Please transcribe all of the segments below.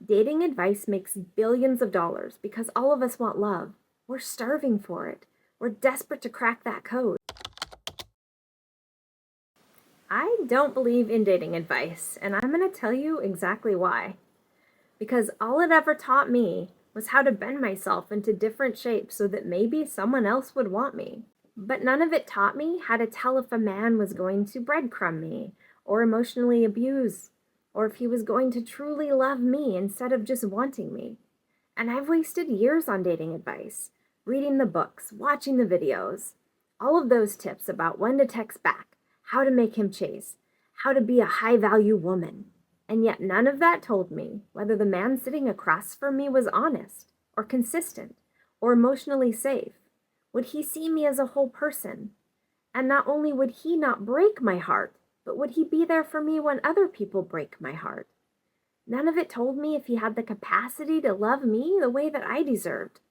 Dating advice makes billions of dollars because all of us want love. We're starving for it. We're desperate to crack that code. I don't believe in dating advice, and I'm going to tell you exactly why. Because all it ever taught me was how to bend myself into different shapes so that maybe someone else would want me. But none of it taught me how to tell if a man was going to breadcrumb me, or emotionally abuse, or if he was going to truly love me instead of just wanting me. And I've wasted years on dating advice, reading the books, watching the videos, all of those tips about when to text back, how to make him chase, how to be a high-value woman. And yet none of that told me whether the man sitting across from me was honest, or consistent, or emotionally safe. Would he see me as a whole person? And not only would he not break my heart, but would he be there for me when other people break my heart? None of it told me if he had the capacity to love me the way that I deserved.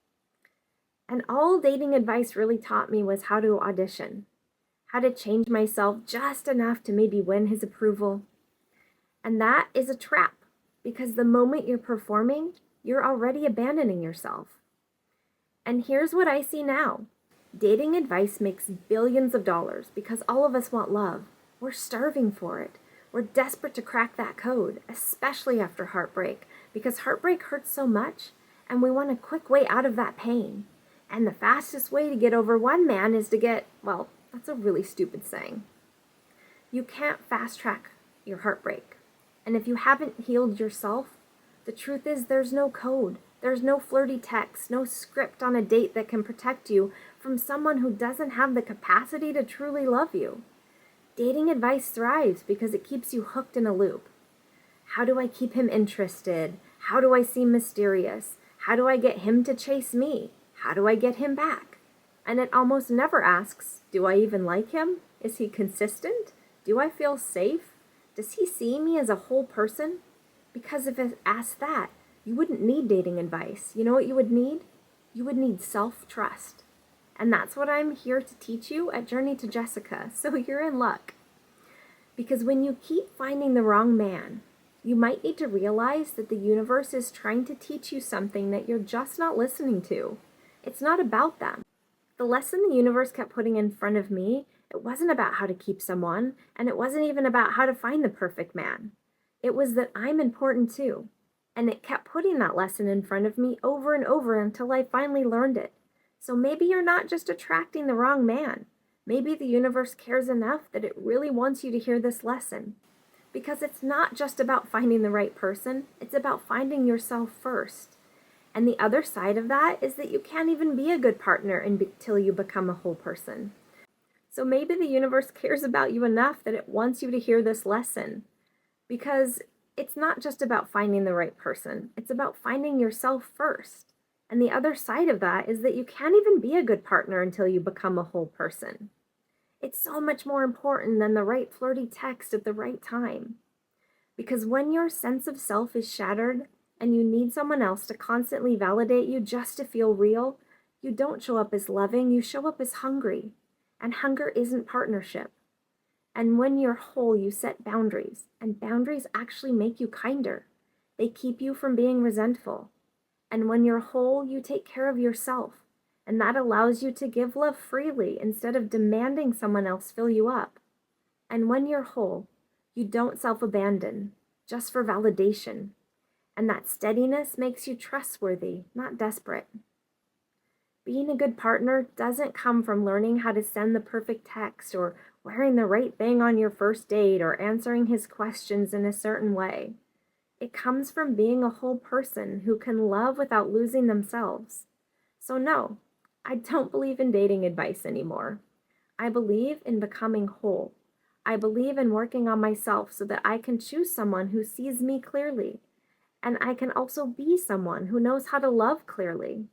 And all dating advice really taught me was how to audition, how to change myself just enough to maybe win his approval. And that is a trap, because the moment you're performing, you're already abandoning yourself. And here's what I see now. Dating advice makes billions of dollars because all of us want love. We're starving for it. We're desperate to crack that code, especially after heartbreak, because heartbreak hurts so much, and we want a quick way out of that pain. And the fastest way to get over one man is to get, well, that's a really stupid saying. You can't fast track your heartbreak. And if you haven't healed yourself, the truth is there's no code. There's no flirty text, no script on a date that can protect you from someone who doesn't have the capacity to truly love you. Dating advice thrives because it keeps you hooked in a loop. How do I keep him interested? How do I seem mysterious? How do I get him to chase me? How do I get him back? And it almost never asks, do I even like him? Is he consistent? Do I feel safe? Does he see me as a whole person? Because if it asked that, you wouldn't need dating advice. You know what you would need? You would need self-trust. And that's what I'm here to teach you at Journey to Jessica, so you're in luck. Because when you keep finding the wrong man, you might need to realize that the universe is trying to teach you something that you're just not listening to. It's not about them. The lesson the universe kept putting in front of me, it wasn't about how to keep someone, and it wasn't even about how to find the perfect man. It was that I'm important too. And it kept putting that lesson in front of me over and over until I finally learned it. So maybe you're not just attracting the wrong man. Maybe the universe cares enough that it really wants you to hear this lesson. Because it's not just about finding the right person, it's about finding yourself first. And the other side of that is that you can't even be a good partner until you become a whole person. So maybe the universe cares about you enough that it wants you to hear this lesson. Because it's not just about finding the right person, it's about finding yourself first. And the other side of that is that you can't even be a good partner until you become a whole person. It's so much more important than the right flirty text at the right time. Because when your sense of self is shattered and you need someone else to constantly validate you just to feel real, you don't show up as loving, you show up as hungry. And hunger isn't partnership. And when you're whole, you set boundaries, and boundaries actually make you kinder. They keep you from being resentful. And when you're whole, you take care of yourself, and that allows you to give love freely instead of demanding someone else fill you up. And when you're whole, you don't self-abandon, just for validation. And that steadiness makes you trustworthy, not desperate. Being a good partner doesn't come from learning how to send the perfect text or wearing the right thing on your first date or answering his questions in a certain way. It comes from being a whole person who can love without losing themselves. So no, I don't believe in dating advice anymore. I believe in becoming whole. I believe in working on myself so that I can choose someone who sees me clearly. And I can also be someone who knows how to love clearly.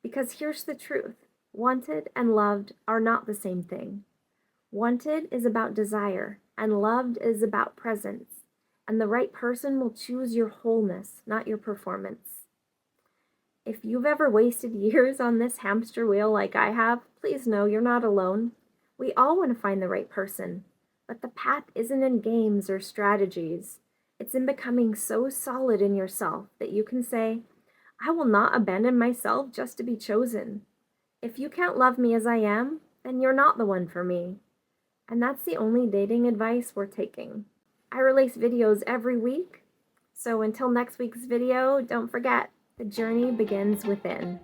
Because here's the truth. Wanted and loved are not the same thing. Wanted is about desire, and loved is about presence. And the right person will choose your wholeness, not your performance. If you've ever wasted years on this hamster wheel like I have, please know you're not alone. We all want to find the right person, but the path isn't in games or strategies. It's in becoming so solid in yourself that you can say, I will not abandon myself just to be chosen. If you can't love me as I am, then you're not the one for me. And that's the only dating advice we're taking. I release videos every week, so until next week's video, don't forget, the journey begins within.